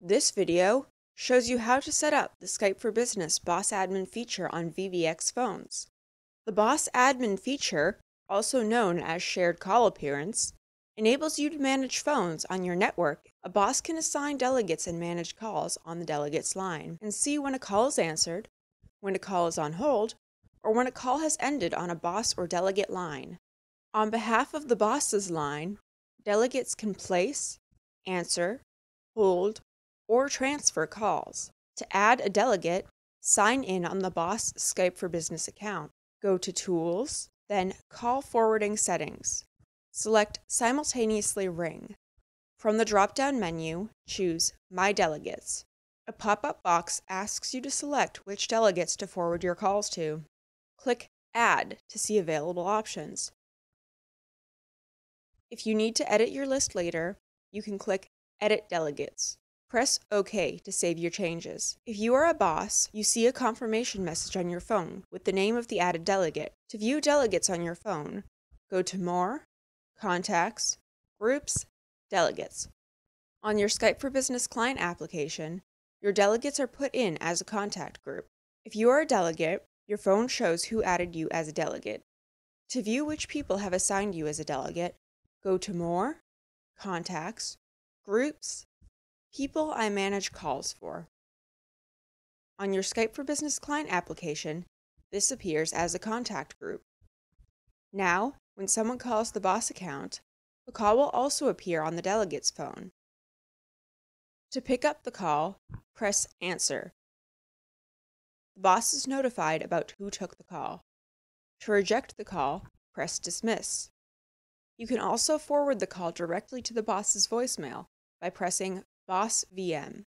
This video shows you how to set up the Skype for Business Boss Admin feature on VVX phones. The Boss Admin feature, also known as Shared Call Appearance, enables you to manage phones on your network. A boss can assign delegates and manage calls on the delegate's line and see when a call is answered, when a call is on hold, or when a call has ended on a boss or delegate line. On behalf of the boss's line, delegates can place, answer, hold, or transfer calls. To add a delegate, sign in on the Boss Skype for Business account. Go to Tools, then Call Forwarding Settings. Select Simultaneously Ring. From the drop-down menu, choose My Delegates. A pop-up box asks you to select which delegates to forward your calls to. Click Add to see available options. If you need to edit your list later, you can click Edit Delegates. Press OK to save your changes. If you are a boss, you see a confirmation message on your phone with the name of the added delegate. To view delegates on your phone, go to More, Contacts, Groups, Delegates. On your Skype for Business client application, your delegates are put in as a contact group. If you are a delegate, your phone shows who added you as a delegate. To view which people have assigned you as a delegate, go to More, Contacts, Groups, People I manage calls for. On your Skype for Business client application, this appears as a contact group. Now, when someone calls the boss account, the call will also appear on the delegate's phone. To pick up the call, press Answer. The boss is notified about who took the call. To reject the call, press Dismiss. You can also forward the call directly to the boss's voicemail by pressing Boss VM.